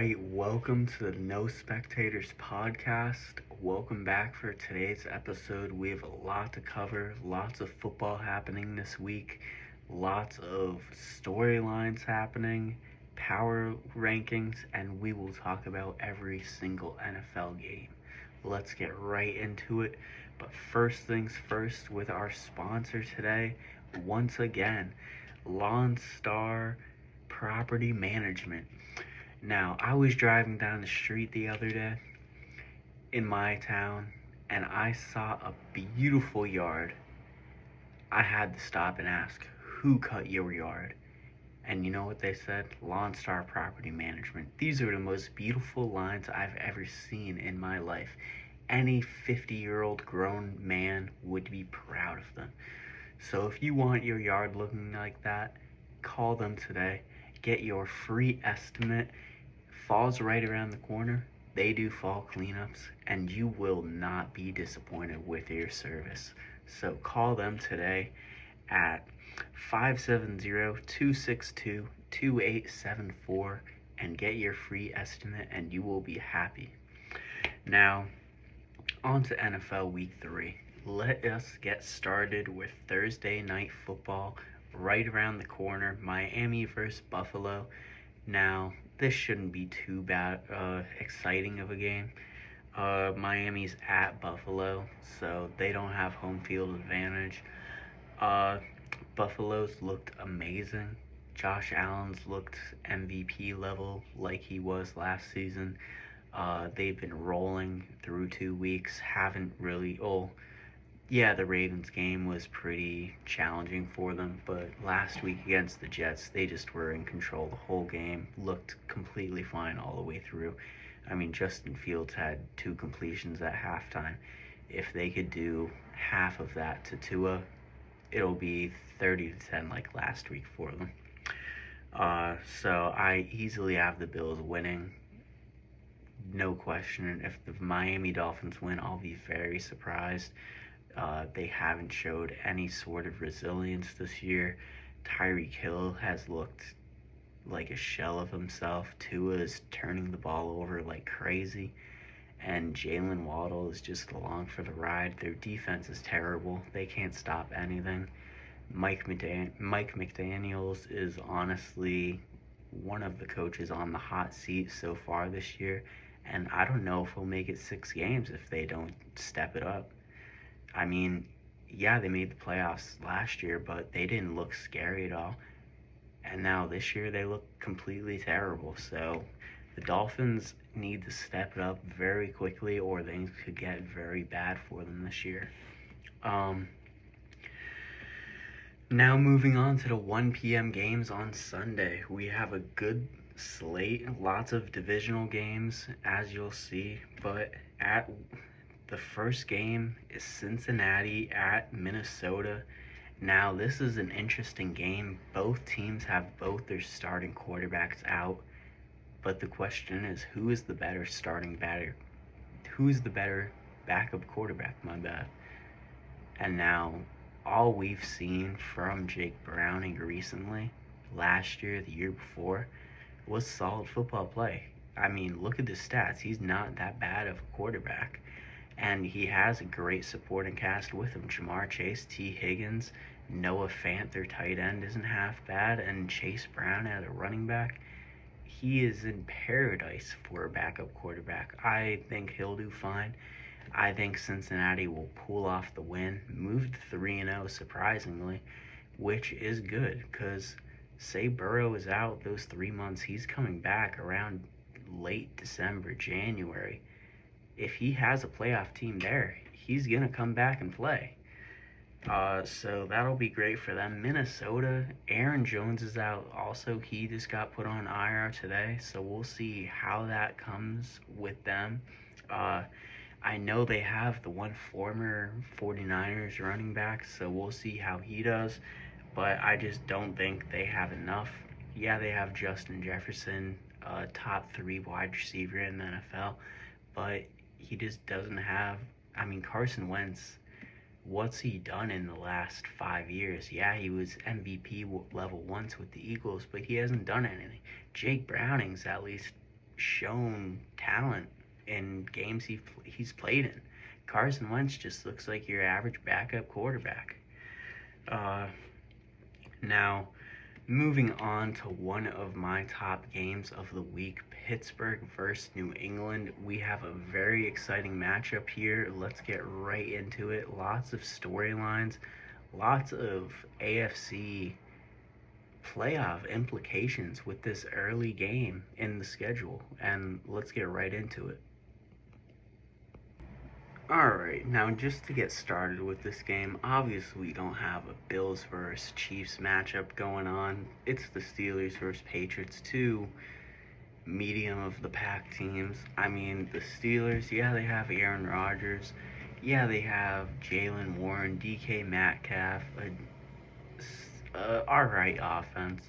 right, welcome to the No Spectators podcast. Welcome back for today's episode. We have a lot to cover, lots of football happening this week, lots of storylines happening, power rankings, and we will talk about every single NFL game. Let's get right into it. But first things first, with our sponsor today, once again, Lawn Star Property Management. Now, I was driving down the street the other day in my town and I saw a beautiful yard. I had to stop and ask, who cut your yard? And you know what they said? Lawn Star Property Management. These are the most beautiful lines I've ever seen in my life. Any 50-year-old grown man would be proud of them. So if you want your yard looking like that, call them today. Get your free estimate. Fall's right around the corner. They do fall cleanups, and you will not be disappointed with your service. So call them today at 570-262-2874 and get your free estimate, and you will be happy. Now, on to NFL Week 3. Let us get started with Thursday Night Football right around the corner. Miami versus Buffalo. Now, this shouldn't be too exciting of a game. Miami's at Buffalo, so they don't have home field advantage. Buffalo's looked amazing. Josh Allen's looked MVP level like he was last season. They've been rolling through 2 weeks. Haven't really. The Ravens game was pretty challenging for them, but last week against the Jets, they just were in control the whole game, looked completely fine all the way through. I mean, Justin Fields had 2 completions at halftime. If they could do half of that to Tua, it'll be 30-10 like last week for them. So I easily have the Bills winning. No question. If the Miami Dolphins win, I'll be very surprised. They haven't showed any sort of resilience this year. Tyreek Hill has looked like a shell of himself. Tua is turning the ball over like crazy. And Jalen Waddle is just along for the ride. Their defense is terrible. They can't stop anything. Mike McDaniels is honestly one of the coaches on the hot seat so far this year. And I don't know if he'll make it 6 games if they don't step it up. I mean, yeah, they made the playoffs last year, but they didn't look scary at all. And now this year they look completely terrible. So the Dolphins need to step it up very quickly or things could get very bad for them this year. Now moving on to the 1 p.m. games on Sunday. We have a good slate, lots of divisional games, as you'll see, but the first game is Cincinnati at Minnesota. Now, this is an interesting game. Both teams have both their starting quarterbacks out, but the question is, who's the better backup quarterback, my bad. And now, all we've seen from Jake Browning recently, last year, the year before, was solid football play. I mean, look at the stats. He's not that bad of a quarterback. And he has a great supporting cast with him. Jamar Chase, T. Higgins, Noah Fant, their tight end, isn't half bad, and Chase Brown as a running back. He is in paradise for a backup quarterback. I think he'll do fine. I think Cincinnati will pull off the win, move to 3-0 surprisingly, which is good because say Burrow is out those 3 months, he's coming back around late December, January. If he has a playoff team there, he's going to come back and play. So that'll be great for them. Minnesota, Aaron Jones is out. Also, he just got put on IR today, so we'll see how that comes with them. I know they have the one former 49ers running back, so we'll see how he does, but I just don't think they have enough. Yeah, they have Justin Jefferson, top 3 wide receiver in the NFL, but he just doesn't have, Carson Wentz, what's he done in the last 5 years? Yeah, he was MVP level once with the Eagles, but he hasn't done anything. Jake Browning's at least shown talent in games he's played in. Carson Wentz just looks like your average backup quarterback. Uh, Now, moving on to one of my top games of the week, Pittsburgh versus New England. We have a very exciting matchup here. Let's get right into it. Lots of storylines, lots of AFC playoff implications with this early game in the schedule, and let's get right into it. Alright, now just to get started with this game, obviously we don't have a Bills versus Chiefs matchup going on. It's the Steelers versus Patriots, two medium of the pack teams. I mean, the Steelers, yeah, they have Aaron Rodgers. Yeah, they have Jalen Warren, DK Metcalf, a alright offense.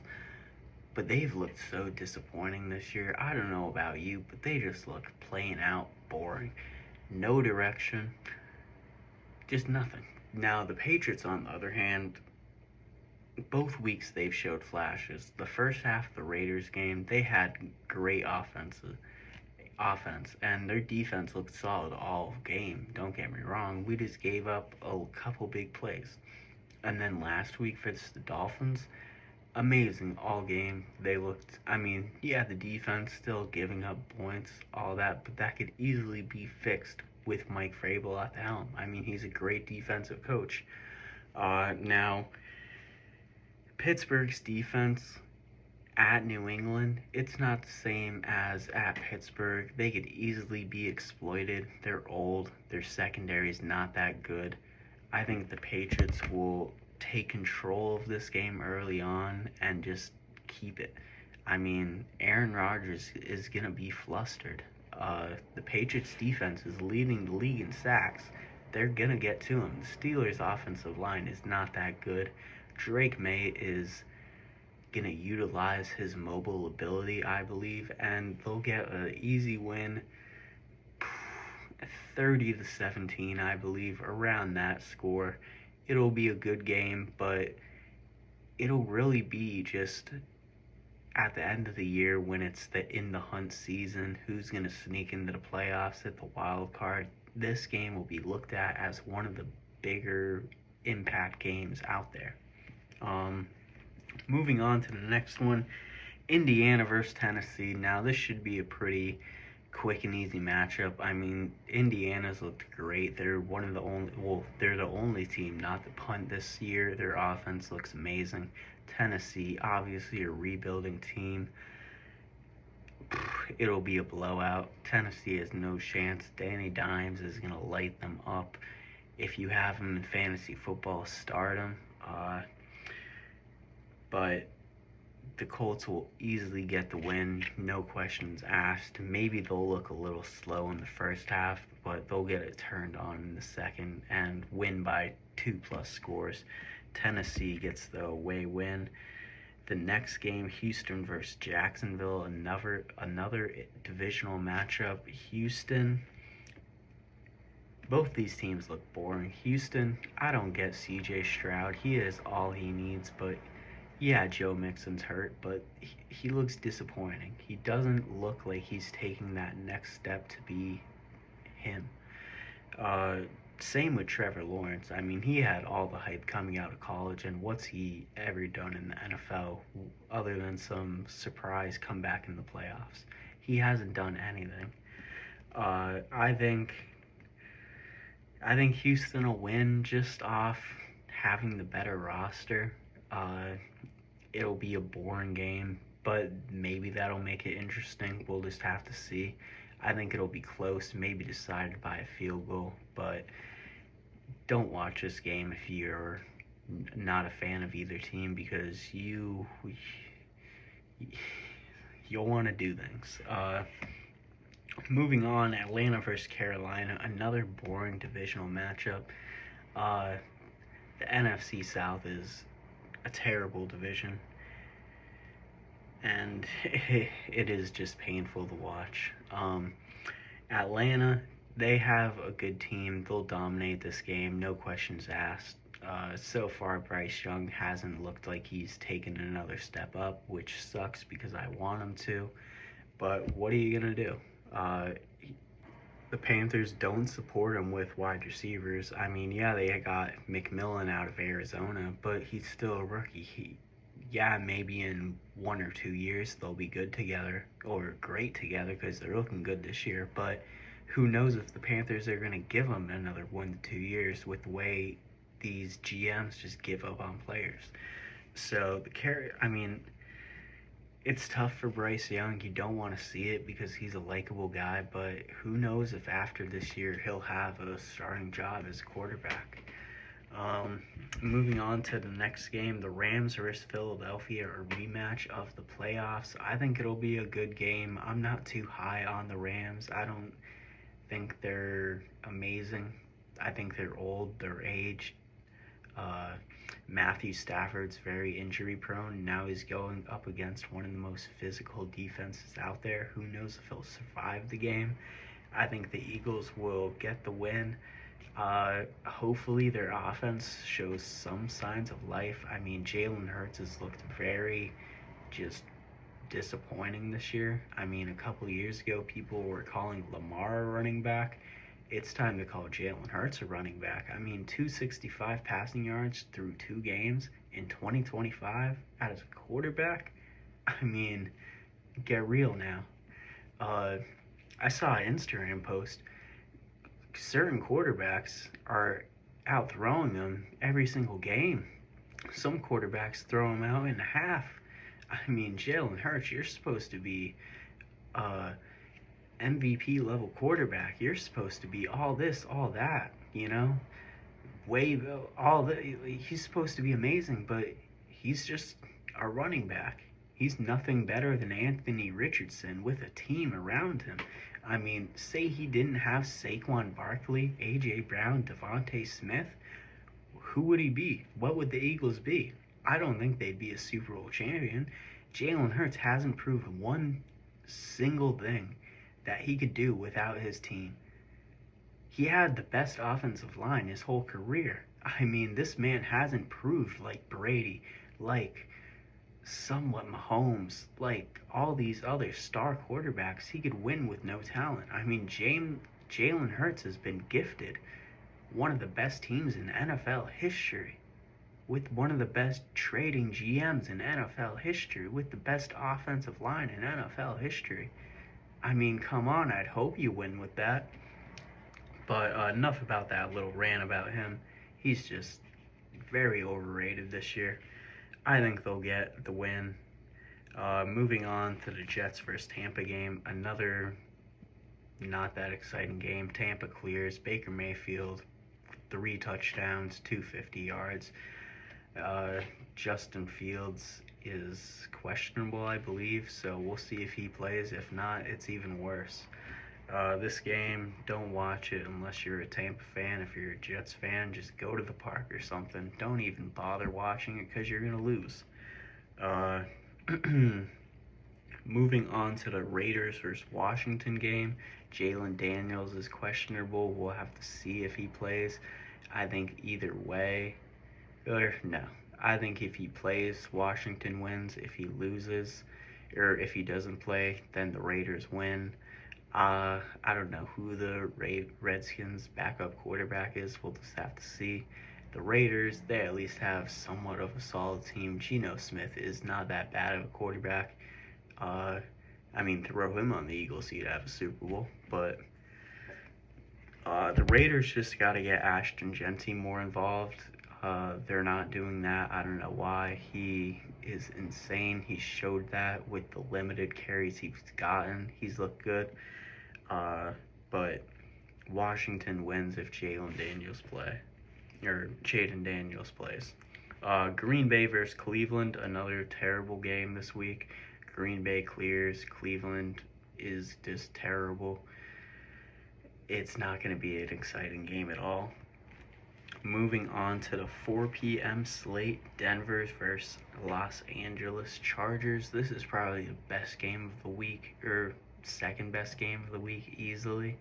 But they've looked so disappointing this year. I don't know about you, but they just look plain out boring. No direction, just nothing. Now, the Patriots, on the other hand, both weeks they've showed flashes. The first half of the Raiders game, they had great offense, and their defense looked solid all game. Don't get me wrong, we just gave up a couple big plays. And then last week for the Dolphins, amazing all game. They looked, I mean, yeah, the defense still giving up points, all that, but that could easily be fixed with Mike Vrabel at the helm. I mean, he's a great defensive coach. Now, Pittsburgh's defense at New England, it's not the same as at Pittsburgh. They could easily be exploited. They're old. Their secondary is not that good. I think the Patriots will take control of this game early on and just keep it. I mean, Aaron Rodgers is going to be flustered. The Patriots defense is leading the league in sacks. They're going to get to him. The Steelers offensive line is not that good. Drake May is going to utilize his mobile ability, I believe, and they'll get an easy win, 30-17, I believe, around that score. It'll be a good game, but it'll really be just at the end of the year when it's the in the hunt season, who's going to sneak into the playoffs at the wild card. This game will be looked at as one of the bigger impact games out there. Moving on to the next one, Indiana versus Tennessee. Now this should be a pretty quick and easy matchup. I mean, Indiana's looked great. They're one of the only, well, they're the only team not to punt this year. Their offense looks amazing. Tennessee, obviously a rebuilding team. It'll be a blowout. Tennessee has no chance. Danny Dimes is going to light them up. If you have him in fantasy football, start him. But the Colts will easily get the win, no questions asked. Maybe they'll look a little slow in the first half, but they'll get it turned on in the second and win by 2+ scores. Tennessee gets the away win. The next game, Houston versus Jacksonville, another divisional matchup. Houston, both these teams look boring. Houston, I don't get CJ Stroud. He is all he needs, but yeah, Joe Mixon's hurt, but he looks disappointing. He doesn't look like he's taking that next step to be him. Same with Trevor Lawrence. I mean, he had all the hype coming out of college, and what's he ever done in the NFL other than some surprise comeback in the playoffs? He hasn't done anything. I think Houston will win just off having the better roster. It'll be a boring game, but maybe that'll make it interesting. We'll just have to see. I think it'll be close, maybe decided by a field goal, but don't watch this game if you're not a fan of either team, because you'll want to do things. Moving on, Atlanta versus Carolina, another boring divisional matchup. The NFC South is a terrible division, and it is just painful to watch. Atlanta, they have a good team. They'll dominate this game, no questions asked. So far, Bryce Young hasn't looked like he's taken another step up, which sucks because I want him to. But what are you gonna do? Uh, the Panthers don't support him with wide receivers. I mean, yeah, they got McMillan out of Arizona, but he's still a rookie. Yeah, maybe in 1 or 2 years they'll be good together or great together because they're looking good this year. But who knows if the Panthers are going to give him another 1 to 2 years with the way these GMs just give up on players. So I mean, it's tough for Bryce Young. You don't want to see it because he's a likable guy, but who knows if after this year he'll have a starting job as quarterback. Um, Moving on to the next game, the Rams versus Philadelphia, a rematch of the playoffs. I think it'll be a good game. I'm not too high on the Rams. I don't think they're amazing. I think they're old, they're aged. Uh, Matthew Stafford's very injury prone. Now he's going up against one of the most physical defenses out there. Who knows if he'll survive the game? I think the Eagles will get the win. Hopefully their offense shows some signs of life. I mean, Jalen Hurts has looked very just disappointing this year. I mean, a couple years ago, people were calling Lamar a running back. It's time to call Jalen Hurts a running back. I mean, 265 passing yards through 2 games in 2025 as a quarterback. I mean, get real now. Uh, I saw an Instagram post. Certain quarterbacks are out throwing them every single game. Some quarterbacks throw them out in half. I mean, Jalen Hurts, you're supposed to be MVP level quarterback. You're supposed to be all this, all that, you know? Way all the he's supposed to be amazing, but he's just a running back. He's nothing better than Anthony Richardson with a team around him. I mean, say he didn't have Saquon Barkley, AJ Brown, Devontae Smith, who would he be? What would the Eagles be? I don't think they'd be a Super Bowl champion. Jalen Hurts hasn't proven one single thing that he could do without his team. He had the best offensive line his whole career. I mean, this man hasn't proved like Brady, like somewhat Mahomes, like all these other star quarterbacks. He could win with no talent. I mean, Jalen Hurts has been gifted one of the best teams in NFL history, with one of the best trading GMs in NFL history, with the best offensive line in NFL history. I mean, come on, I'd hope you win with that. But enough about that little rant about him. He's just very overrated this year. I think they'll get the win. Moving on to the Jets versus Tampa game, another not that exciting game. Tampa clears. Baker Mayfield, 3 touchdowns, 250 yards. Justin Fields is questionable, I believe, so we'll see if he plays. If not, it's even worse. This game, don't watch it unless you're a Tampa fan. If you're a Jets fan, just go to the park or something. Don't even bother watching it because you're going to lose. Moving on to the Raiders versus Washington game, Jalen Daniels is questionable. We'll have to see if he plays. I think either way, or no, I think if he plays, Washington wins. If he loses, or if he doesn't play, then the Raiders win. I don't know who the Redskins' backup quarterback is. We'll just have to see. The Raiders, they at least have somewhat of a solid team. Geno Smith is not that bad of a quarterback. I mean, throw him on the Eagles, he'd have a Super Bowl. But the Raiders just got to get Ashton Genty more involved. They're not doing that. I don't know why. He is insane. He showed that with the limited carries he's gotten. He's looked good. But Washington wins if Jaden Daniels plays. Green Bay versus Cleveland, another terrible game this week. Green Bay clears. Cleveland is just terrible. It's not going to be an exciting game at all. Moving on to the 4 p.m. slate, Denver versus Los Angeles Chargers. This is probably the best game of the week, or second best game of the week easily.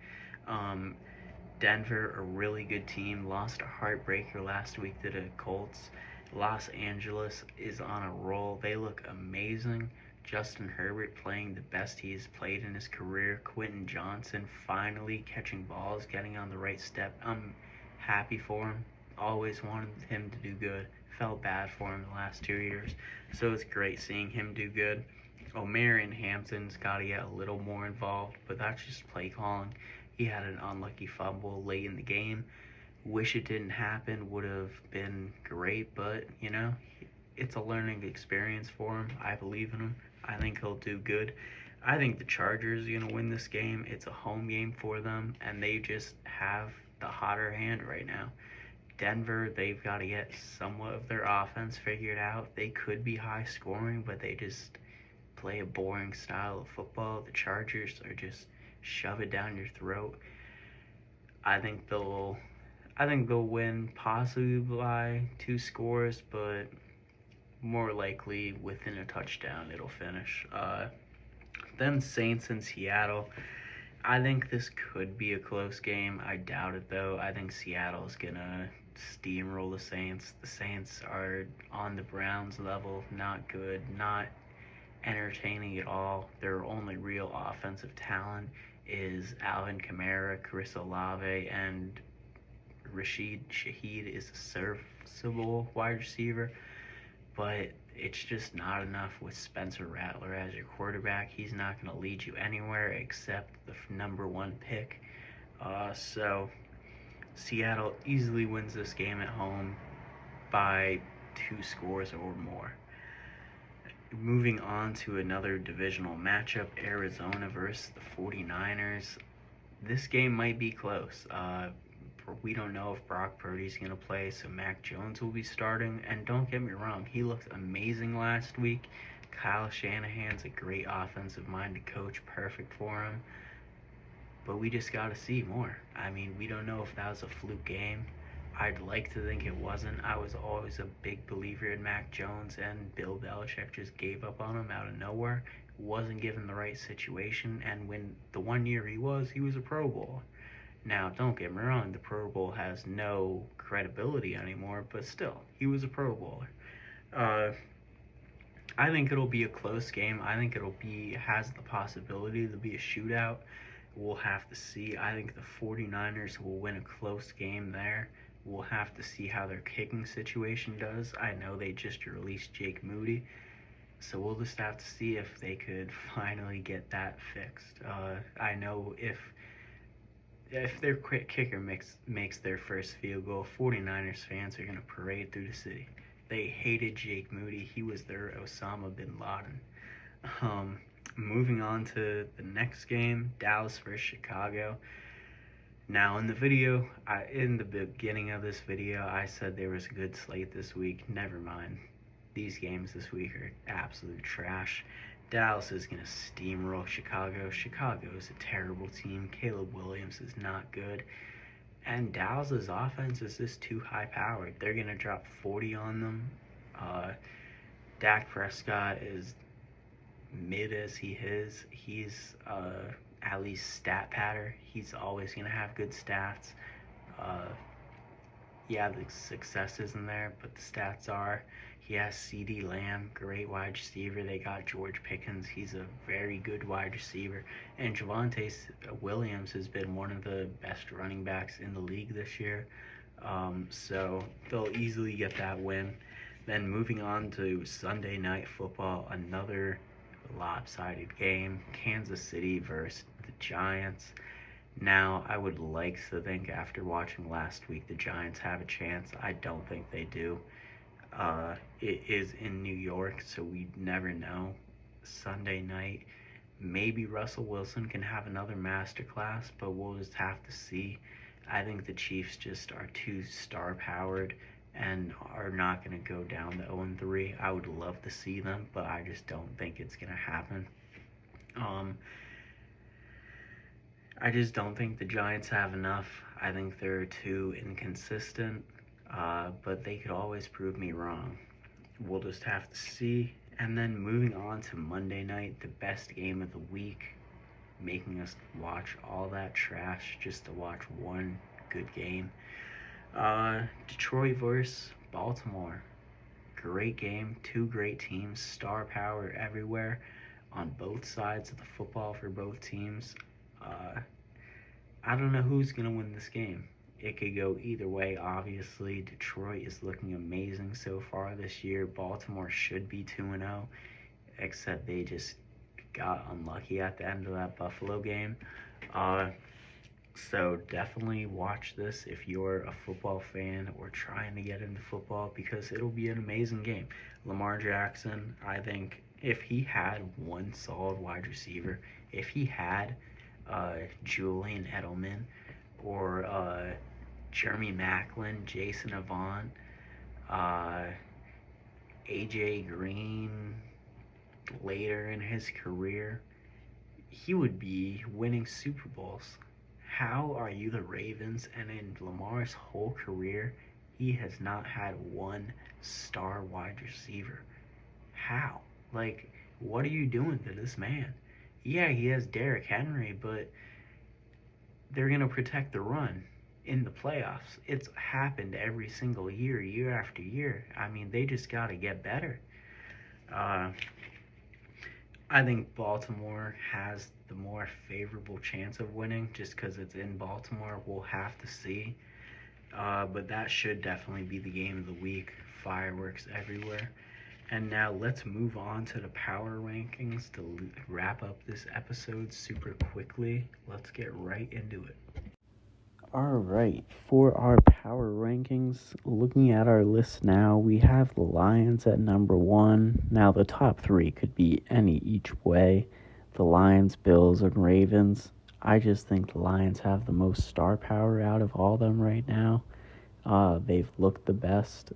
Denver, a really good team, lost a heartbreaker last week to the Colts. Los Angeles is on a roll. They look amazing. Justin Herbert playing the best he's played in his career. Quentin Johnson finally catching balls, getting on the right step. I'm happy for him. Always wanted him to do good. Felt bad for him the last 2 years. So it's great seeing him do good. O'Marion Hampton's got to get a little more involved, but that's just play calling. He had an unlucky fumble late in the game. Wish it didn't happen, would have been great, but it's a learning experience for him. I believe in him. I think he'll do good. I think the Chargers are going to win this game. It's a home game for them, and they just have the hotter hand right now. Denver, they've got to get somewhat of their offense figured out. They could be high scoring, but they just play a boring style of football. The Chargers are just shove it down your throat. I think they'll win possibly by 2 scores, but more likely within a touchdown it'll finish. Then Saints in Seattle. I think this could be a close game. I doubt it though. I think Seattle's gonna steamroll the Saints. The Saints are on the Browns level, not good, not entertaining at all. Their only real offensive talent is Alvin Kamara, Chris Olave, and Rashid Shaheed is a serviceable wide receiver, but it's just not enough with Spencer Rattler as your quarterback. He's not going to lead you anywhere except the number 1 pick. So Seattle easily wins this game at home by 2 scores or more. Moving on to another divisional matchup, Arizona versus the 49ers. This game might be close. We don't know if Brock Purdy's going to play, so Mac Jones will be starting. And don't get me wrong, he looked amazing last week. Kyle Shanahan's a great offensive-minded coach, perfect for him. But we just got to see more. I mean, we don't know if that was a fluke game. I'd like to think it wasn't. I was always a big believer in Mac Jones, and Bill Belichick just gave up on him out of nowhere. Wasn't given the right situation, and when the 1 year he was a Pro Bowler. Now, don't get me wrong, the Pro Bowl has no credibility anymore, but still, he was a Pro Bowler. I think it'll be a close game. I think has the possibility to be a shootout. We'll have to see. I think the 49ers will win a close game there. We'll have to see how their kicking situation does. I know they just released Jake Moody, so we'll just have to see if they could finally get that fixed. I know if their quick kicker makes their first field goal, 49ers fans are going to parade through the city. They hated Jake Moody. He was their Osama bin Laden. Moving on to the next game, Dallas versus Chicago. Now, in the beginning of this video, I said there was a good slate this week. Never mind. These games this week are absolute trash. Dallas is going to steamroll Chicago. Chicago is a terrible team. Caleb Williams is not good. And Dallas's offense is just too high-powered. They're going to drop 40 on them. Dak Prescott is mid as he is. He's at least stat patter. He's always going to have good stats. The success isn't there, but the stats are. He has CeeDee Lamb, great wide receiver. They got George Pickens. He's a very good wide receiver. And Javonte Williams has been one of the best running backs in the league this year. So they'll easily get that win. Then moving on to Sunday Night Football, another lopsided game. Kansas City versus the Giants. Now, I would like to think after watching last week the Giants have a chance. I don't think they do. It is in New York, so we never know. Sunday night, maybe Russell Wilson can have another masterclass, but we'll just have to see. I think the Chiefs just are too star-powered and are not going to go down to 0-3. I would love to see them, but I just don't think it's going to happen. I just don't think the Giants have enough. I think they're too inconsistent, but they could always prove me wrong. We'll just have to see. And then moving on to Monday night, the best game of the week, making us watch all that trash just to watch one good game. Detroit versus Baltimore. great game, two great teams, star power everywhere on both sides of the football for both teams. Uh, I don't know who's going to win this game. It could go either way. Obviously, Detroit is looking amazing so far this year. Baltimore should be 2-0, except they just got unlucky at the end of that Buffalo game. Uh, so definitely watch this if you're a football fan or trying to get into football, because it'll be an amazing game. Lamar Jackson, I think if he had one solid wide receiver, if he had Julian Edelman or Jeremy Maclin, Jason Avant, uh, AJ Green later in his career, he would be winning Super Bowls. How are you the Ravens, and in Lamar's whole career, he has not had one star wide receiver? How? Like, what are you doing to this man? Yeah, he has Derrick Henry, but they're going to protect the run in the playoffs. It's happened every single year, year after year. I mean, they just got to get better. Uh, I think Baltimore has the more favorable chance of winning just because it's in Baltimore. We'll have to see. But that should definitely be the game of the week. Fireworks everywhere. And now let's move on to the power rankings to wrap up this episode super quickly. Let's get right into it. All right, for our power rankings, looking at our list now, we have the Lions at number 1. Now, the top 3 could be any each way. The Lions, Bills, and Ravens. I just think the Lions have the most star power out of all of them right now. They've looked the best.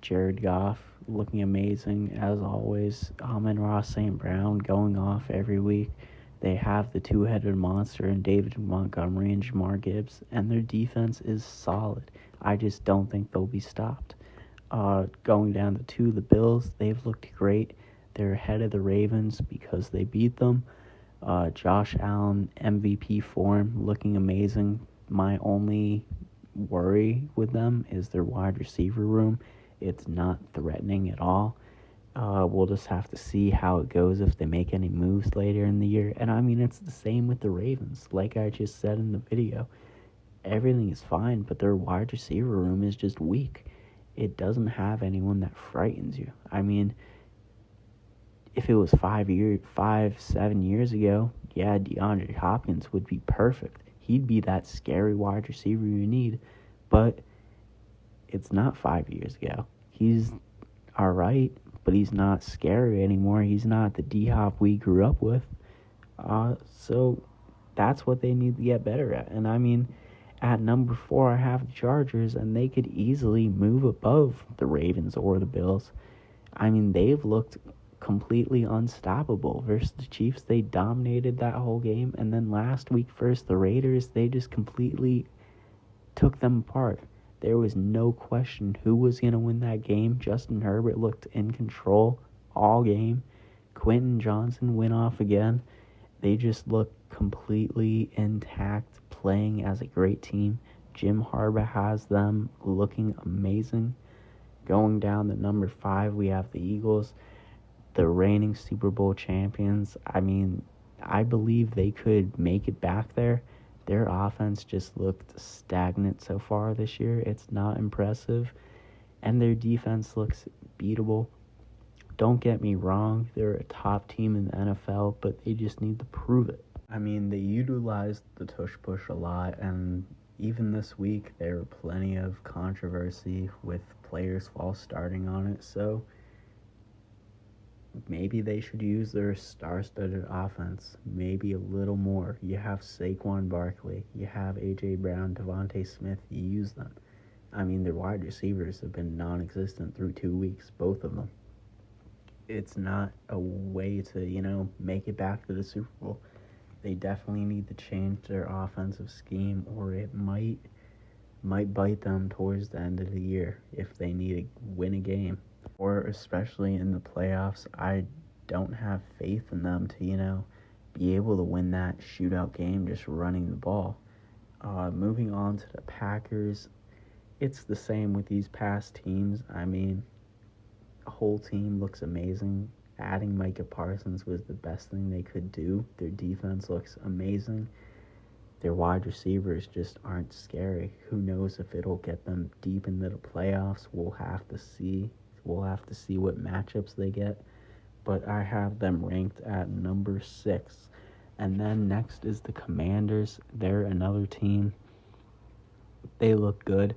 Jared Goff looking amazing as always. Amon-Ra St. Brown going off every week. They have the two-headed monster in David Montgomery and Jamar Gibbs, and their defense is solid. I just don't think they'll be stopped. Going down to 2, the Bills, they've looked great. They're ahead of the Ravens because they beat them. Josh Allen, MVP form, looking amazing. My only worry with them is their wide receiver room. It's not threatening at all. We'll just have to see how it goes if they make any moves later in the year. And I mean, it's the same with the Ravens. Like I just said in the video, everything is fine, but their wide receiver room is just weak. It doesn't have anyone that frightens you. I mean, if it was 7 years ago, yeah, DeAndre Hopkins would be perfect. He'd be that scary wide receiver you need, but it's not 5 years ago. He's all right, but he's not scary anymore. He's not the D-Hop we grew up with. So that's what they need to get better at. And I mean, at number 4, I have the Chargers, and they could easily move above the Ravens or the Bills. I mean, they've looked completely unstoppable versus the Chiefs. They dominated that whole game, and then last week versus the Raiders, they just completely took them apart. There was no question who was going to win that game. Justin Herbert looked in control all game. Quentin Johnson went off again. They just looked completely intact, playing as a great team. Jim Harbaugh has them looking amazing. Going down to number 5, we have the Eagles, the reigning Super Bowl champions. I mean, I believe they could make it back there. Their offense just looked stagnant so far this year. It's not impressive. And their defense looks beatable. Don't get me wrong, they're a top team in the NFL, but they just need to prove it. I mean, they utilized the tush-push a lot, and even this week there were plenty of controversy with players false starting on it, so maybe they should use their star-studded offense maybe a little more. You have Saquon Barkley, you have A.J. Brown, Devontae Smith, you use them. I mean, their wide receivers have been non-existent through 2 weeks, both of them. It's not a way to, make it back to the Super Bowl. They definitely need to change their offensive scheme, or it might bite them towards the end of the year if they need to win a game. Or especially in the playoffs, I don't have faith in them to, be able to win that shootout game just running the ball. Moving on to the Packers, it's the same with these past teams. I mean, whole team looks amazing. Adding Micah Parsons was the best thing they could do. Their defense looks amazing. Their wide receivers just aren't scary. Who knows if it'll get them deep into the playoffs? We'll have to see. We'll have to see what matchups they get. But I have them ranked at number 6. And then next is the Commanders. They're another team. They look good.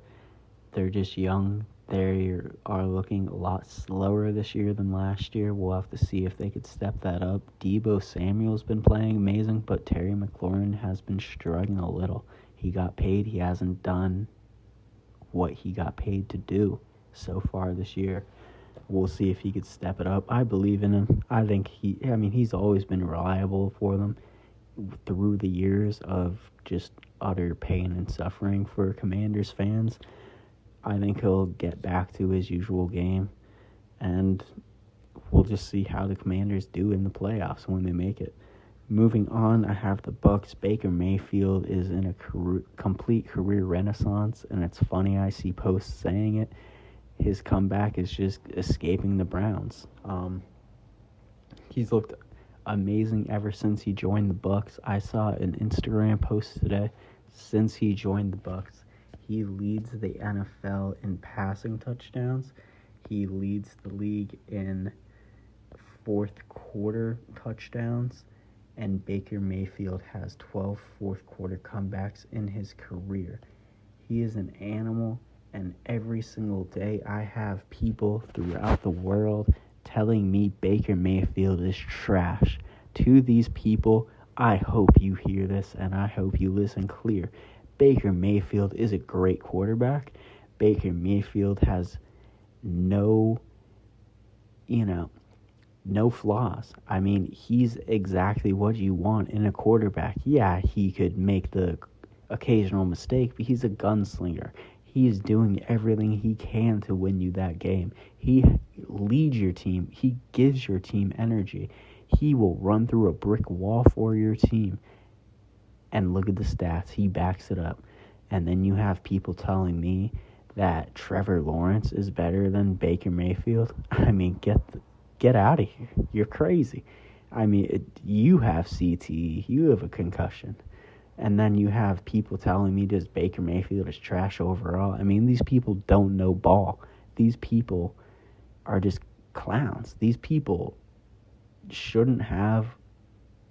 They're just young. They are looking a lot slower this year than last year. We'll have to see if they could step that up. Deebo Samuel's been playing amazing, but Terry McLaurin has been struggling a little. He got paid. He hasn't done what he got paid to do so far this year. We'll see if he could step it up. I believe in him. I think he's always been reliable for them through the years of just utter pain and suffering for Commanders fans. I think he'll get back to his usual game, and we'll just see how the Commanders do in the playoffs when they make it. Moving on, I have the Bucks. Baker Mayfield is in a complete career renaissance, and it's funny I see posts saying it. His comeback is just escaping the Browns. He's looked amazing ever since he joined the Bucks. I saw an Instagram post today. Since he joined the Bucks, he leads the NFL in passing touchdowns. He leads the league in fourth quarter touchdowns. And Baker Mayfield has 12 fourth quarter comebacks in his career. He is an animal, and every single day I have people throughout the world telling me Baker Mayfield is trash. To these people, I hope you hear this and I hope you listen clear. Baker Mayfield is a great quarterback. Baker Mayfield has no flaws. I mean, he's exactly what you want in a quarterback. Yeah, he could make the occasional mistake, but he's a gunslinger. He's doing everything he can to win you that game. He leads your team. He gives your team energy. He will run through a brick wall for your team. And look at the stats. He backs it up. And then you have people telling me that Trevor Lawrence is better than Baker Mayfield. I mean, get out of here. You're crazy. I mean, you have CTE. You have a concussion. And then you have people telling me just Baker Mayfield is trash overall. I mean, these people don't know ball. These people are just clowns. These people shouldn't have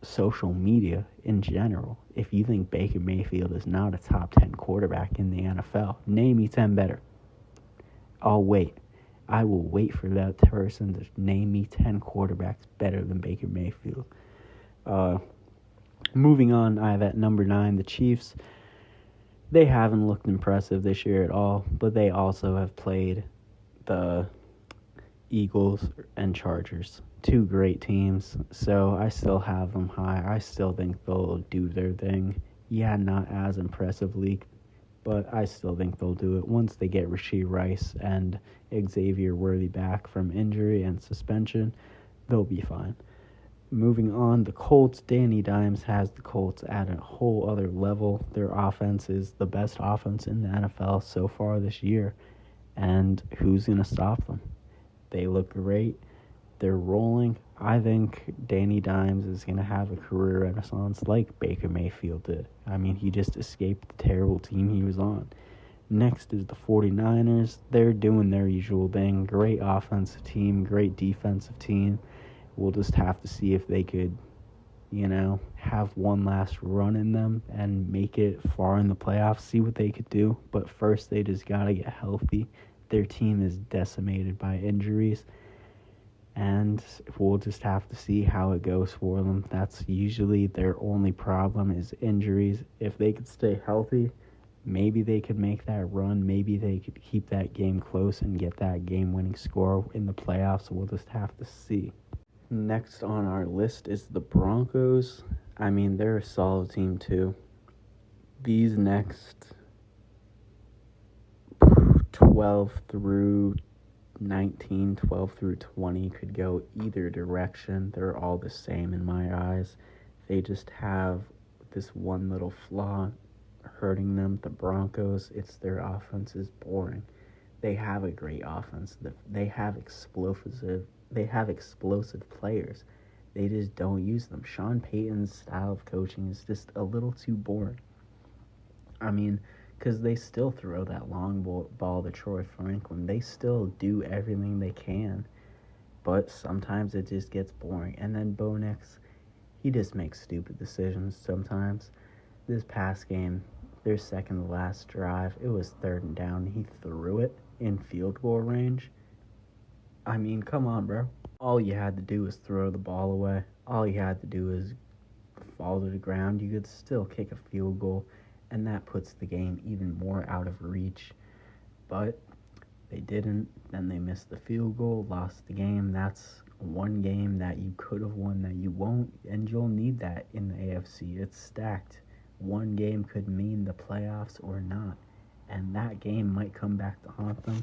social media in general. If you think Baker Mayfield is not a top 10 quarterback in the NFL, name me 10 better. I'll wait. I will wait for that person to name me 10 quarterbacks better than Baker Mayfield. Moving on, I have at number 9, the Chiefs. They haven't looked impressive this year at all, but they also have played the Eagles and Chargers. Two great teams, so I still have them high. I still think they'll do their thing. Yeah, not as impressively, but I still think they'll do it once they get Rashee Rice and Xavier Worthy back from injury and suspension. They'll be fine. Moving on, the Colts. Danny Dimes has the Colts at a whole other level. Their offense is the best offense in the NFL so far this year, and who's going to stop them? They look great. They're rolling. I think Danny Dimes is going to have a career renaissance like Baker Mayfield did. I mean, he just escaped the terrible team he was on. Next is the 49ers. They're doing their usual thing. Great offensive team, great defensive team. We'll just have to see if they could, have one last run in them and make it far in the playoffs, see what they could do. But first, they just got to get healthy. Their team is decimated by injuries. And we'll just have to see how it goes for them. That's usually their only problem is injuries. If they could stay healthy, maybe they could make that run. Maybe they could keep that game close and get that game-winning score in the playoffs. We'll just have to see. Next on our list is the Broncos. I mean, they're a solid team too. These next 12 through 19, 12 through 20 could go either direction. They're all the same in my eyes. They just have this one little flaw hurting them. The Broncos, it's their offense is boring. They have a great offense. They have explosive players. They just don't use them. Sean Payton's style of coaching is just a little too boring. I mean, because they still throw that long ball to Troy Franklin. They still do everything they can, but sometimes it just gets boring. And then Bo Nix, he just makes stupid decisions sometimes. This past game, their second to last drive, it was 3rd and down. He threw it in field goal range. I mean, come on, bro. All you had to do was throw the ball away. All you had to do is fall to the ground. You could still kick a field goal, and that puts the game even more out of reach. But they didn't. Then they missed the field goal, lost the game. That's one game that you could have won that you won't, and you'll need that in the AFC. It's stacked. One game could mean the playoffs or not, and that game might come back to haunt them.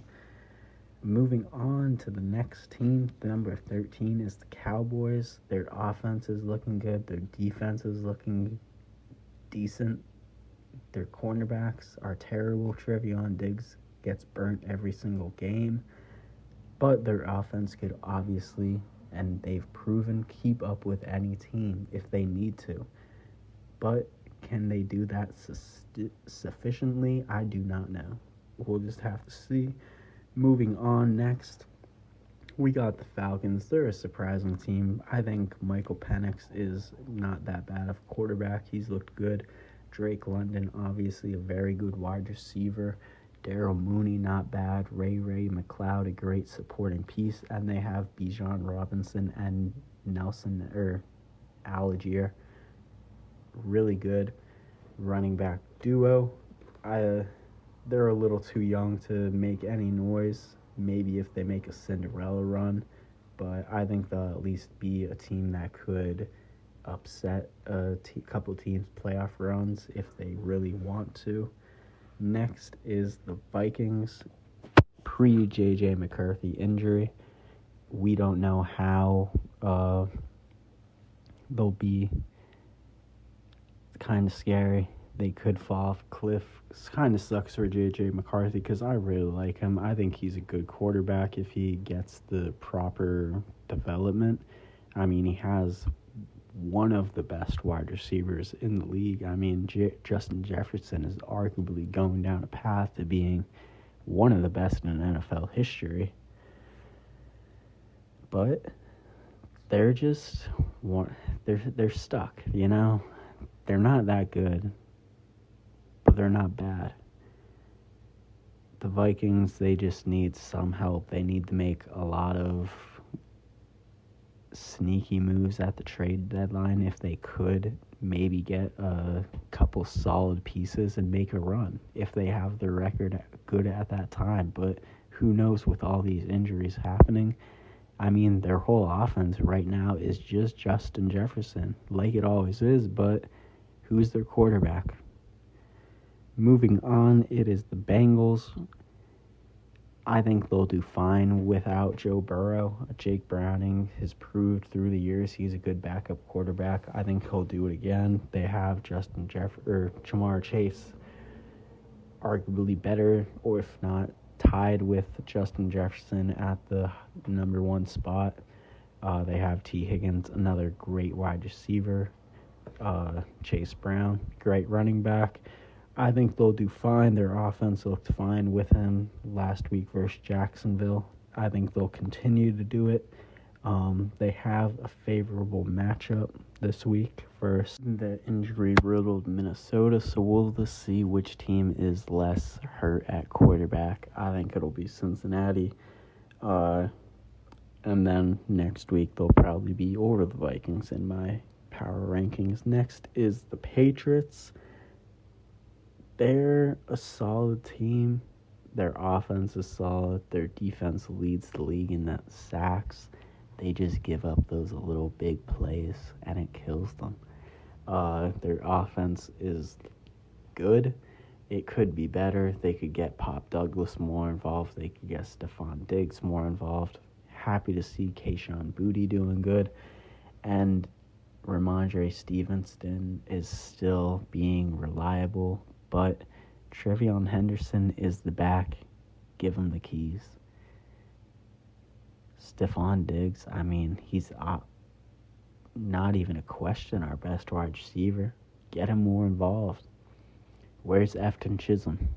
Moving on to the next team, the number 13 is the Cowboys. Their offense is looking good. Their defense is looking decent. Their cornerbacks are terrible. Trevon Diggs gets burnt every single game. But their offense could obviously, and they've proven, keep up with any team if they need to. But can they do that sufficiently? I do not know. We'll just have to see. Moving on next, we got the Falcons. They're a surprising team. I think Michael Penix is not that bad of a quarterback. He's looked good. Drake London, obviously a very good wide receiver. Daryl Mooney, not bad. Ray McLeod, a great supporting piece. And they have Bijan Robinson and Algier. Really good running back duo. They're a little too young to make any noise. Maybe if they make a Cinderella run, but I think they'll at least be a team that could upset a couple teams' playoff runs if they really want to. Next is the Vikings. Pre-J.J. McCarthy injury, we don't know how they'll be. It's kind of scary. They could fall off a cliff. It kind of sucks for J.J. McCarthy because I really like him. I think he's a good quarterback if he gets the proper development. I mean, he has one of the best wide receivers in the league. I mean, Justin Jefferson is arguably going down a path to being one of the best in NFL history. But they're just they're stuck, you know? They're not that good, but they're not bad. The Vikings, they just need some help. They need to make a lot of sneaky moves at the trade deadline if they could maybe get a couple solid pieces and make a run if they have their record good at that time. But who knows with all these injuries happening. I mean, their whole offense right now is just Justin Jefferson, like it always is, but who's their quarterback? Moving on, it is the Bengals. I think they'll do fine without Joe Burrow. Jake Browning has proved through the years he's a good backup quarterback. I think he'll do it again. They have Jamar Chase, arguably better, or if not, tied with Justin Jefferson at the number one spot. They have T. Higgins, another great wide receiver. Chase Brown, great running back. I think they'll do fine. Their offense looked fine with him last week versus Jacksonville. I think they'll continue to do it. They have a favorable matchup this week versus the injury-riddled Minnesota, so we'll just see which team is less hurt at quarterback. I think it'll be Cincinnati. And then next week they'll probably be over the Vikings in my power rankings. Next is the Patriots. They're a solid team. Their offense is solid. Their defense leads the league in that sacks. They just give up those little big plays, and it kills them. Their offense is good. It could be better. They could get Pop Douglas more involved. They could get Stephon Diggs more involved. Happy to see Kayshon Boutte doing good. And Ramondre Stevenson is still being reliable. But Trevion Henderson is the back. give him the keys. Stephon Diggs, I mean, he's not even a question our best wide receiver. Get him more involved. Where's Efton Chisholm?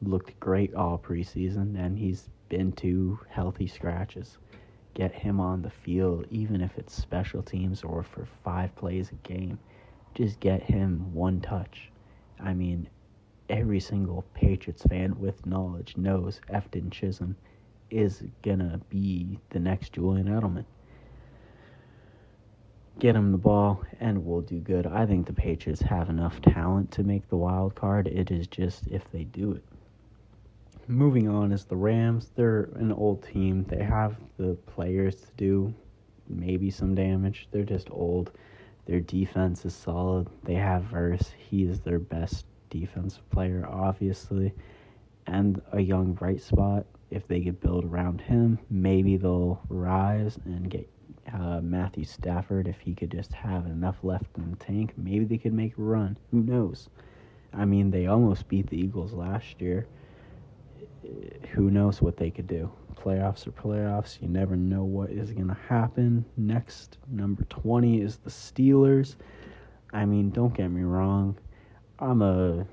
Looked great all preseason, and he's been 2 healthy scratches. Get him on the field, even if it's special teams or for 5 plays a game. Just get him 1 touch. I mean, every single Patriots fan with knowledge knows Efton Chisholm is gonna be the next Julian Edelman. Get him the ball, and we'll do good. I think the Patriots have enough talent to make the wild card. It is just if they do it. Moving on is the Rams. They're an old team. They have the players to do maybe some damage. They're just old. Their defense is solid. They have Verse. He is their best defensive player, obviously. And a young bright spot. If they could build around him, maybe they'll rise and get Matthew Stafford. If he could just have enough left in the tank, maybe they could make a run. Who knows? I mean, they almost beat the Eagles last year. Who knows what they could do? Playoffs are playoffs. You never know what is going to happen. Next, number 20 is the Steelers. I mean, don't get me wrong. I'm a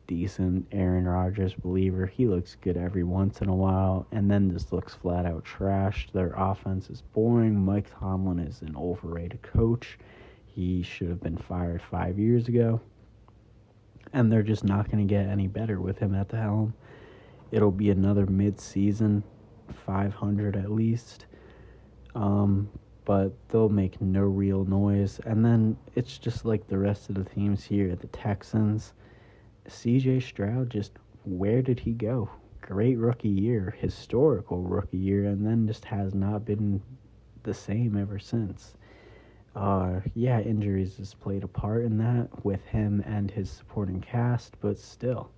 decent Aaron Rodgers believer. He looks good every once in a while, and then this looks flat out trash. Their offense is boring. Mike Tomlin is an overrated coach. He should have been fired 5 years ago, and they're just not going to get any better with him at the helm. It'll be another mid-season 500 at least, but they'll make no real noise. And then it's just like the rest of the teams here. The Texans, C.J. Stroud, just where did he go? Great rookie year, historical rookie year, and then just has not been the same ever since. Injuries has played a part in that with him and his supporting cast, but still,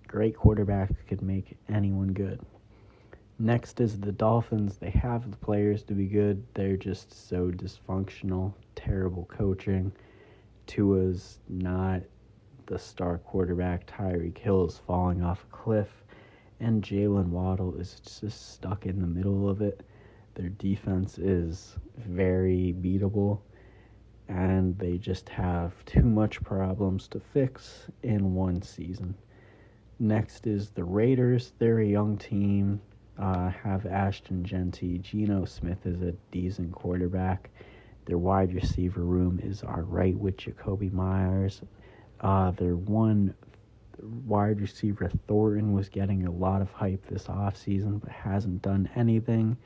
great quarterbacks could make anyone good. Next is the Dolphins. They have the players to be good. They're just so dysfunctional, terrible coaching. Tua's not the star quarterback. Tyreek Hill is falling off a cliff, and Jalen Waddle is just stuck in the middle of it. Their defense is very beatable, and they just have too much problems to fix in one season. Next is the Raiders. They're a young team. Have Ashton Genty. Geno Smith is a decent quarterback. Their wide receiver room is all right with Jacoby Myers. Their one wide receiver, Thornton, was getting a lot of hype this offseason, but hasn't done anything.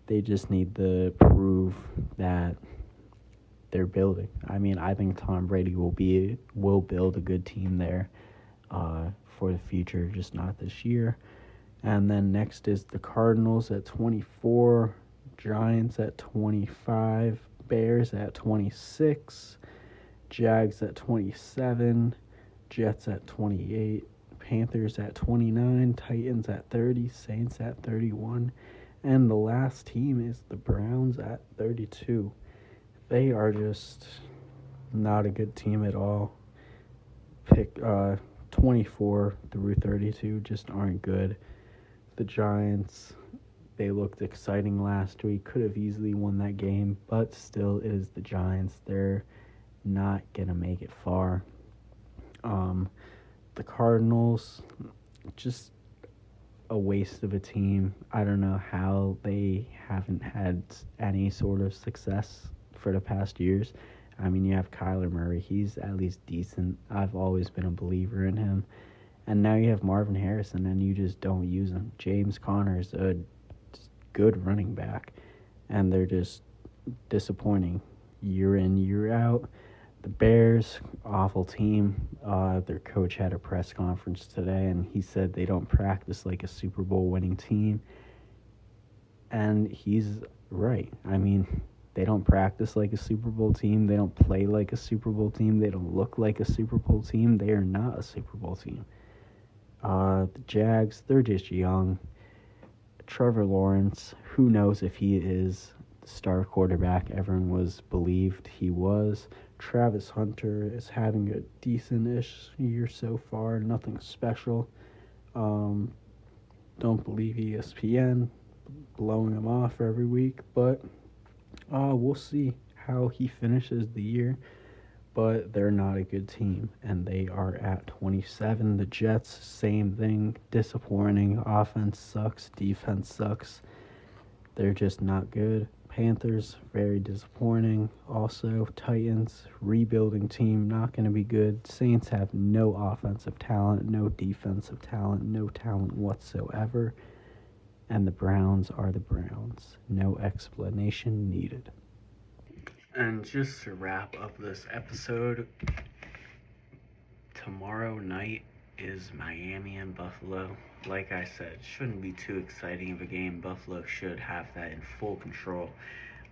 They just need to prove that they're building. I mean, I think Tom Brady will build a good team there for the future, just not this year. And then next is the Cardinals at 24, Giants at 25, Bears at 26, Jags at 27, Jets at 28, Panthers at 29, Titans at 30, Saints at 31, and the last team is the Browns at 32. They are just not a good team at all. Pick 24 through 32 just aren't good. The Giants, they looked exciting last week, could have easily won that game, but still, it is the Giants. They're not going to make it far. The Cardinals, just a waste of a team. I don't know how they haven't had any sort of success for the past years. I mean, you have Kyler Murray. He's at least decent. I've always been a believer in him. And now you have Marvin Harrison, and you just don't use him. James Conner's a good running back, and they're just disappointing year in, year out. The Bears, awful team. Their coach had a press conference today, and he said they don't practice like a Super Bowl winning team. And he's right. I mean, they don't practice like a Super Bowl team. They don't play like a Super Bowl team. They don't look like a Super Bowl team. They are not a Super Bowl team. The Jags, they're just young. Trevor Lawrence, who knows if he is the star quarterback everyone was believed he was. Travis Hunter is having a decent-ish year so far, nothing special. Don't believe ESPN blowing him off every week, but we'll see how he finishes the year. But they're not a good team, and they are at 27. The Jets, same thing, disappointing. Offense sucks, defense sucks. They're just not good. Panthers, very disappointing. Also, Titans, rebuilding team, not going to be good. Saints have no offensive talent, no defensive talent, no talent whatsoever. And the Browns are the Browns. No explanation needed. And just to wrap up this episode, tomorrow night is Miami and Buffalo. Like I said, shouldn't be too exciting of a game. Buffalo should have that in full control.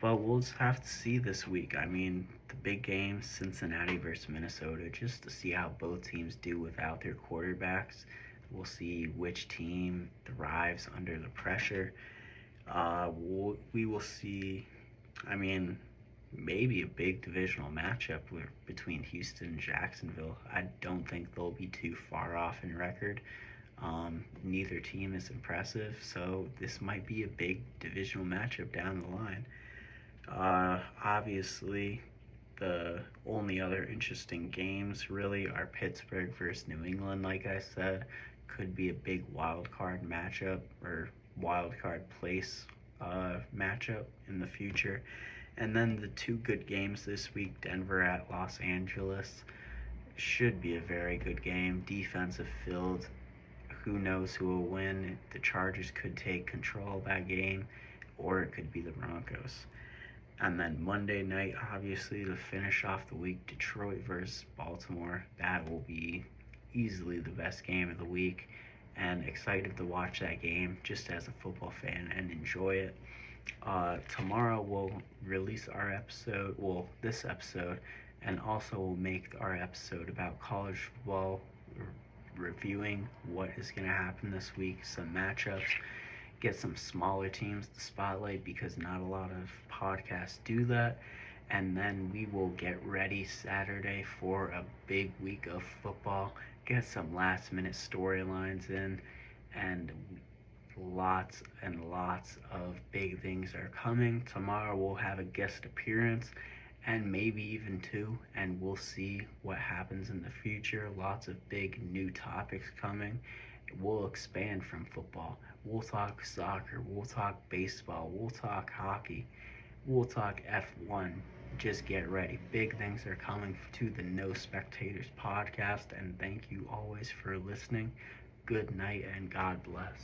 But we'll just have to see this week. I mean, the big game, Cincinnati versus Minnesota, just to see how both teams do without their quarterbacks. We'll see which team thrives under the pressure. We will see, I mean, maybe a big divisional matchup between Houston and Jacksonville. I don't think they'll be too far off in record. Neither team is impressive, so this might be a big divisional matchup down the line. Obviously, the only other interesting games really are Pittsburgh versus New England, like I said. Could be a big wild card matchup or wild card place matchup in the future. And then the two good games this week, Denver at Los Angeles, should be a very good game. Defensive filled. Who knows who will win? The Chargers could take control of that game, or it could be the Broncos. And then Monday night, obviously, to finish off the week, Detroit versus Baltimore. That will be easily the best game of the week. And excited to watch that game just as a football fan and enjoy it. Tomorrow we'll release our episode, well, this episode, and also we'll make our episode about college football, reviewing what is going to happen this week, some matchups, get some smaller teams to spotlight because not a lot of podcasts do that. And then we will get ready Saturday for a big week of football, get some last minute storylines in, and lots and lots of big things are coming. Tomorrow we'll have a guest appearance and maybe even two, and we'll see what happens in the future. Lots of big new topics coming. We'll expand from football. We'll talk soccer, we'll talk baseball, we'll talk hockey, we'll talk F1. Just get ready. Big things are coming to the No Spectators podcast, and thank you always for listening. Good night and God bless.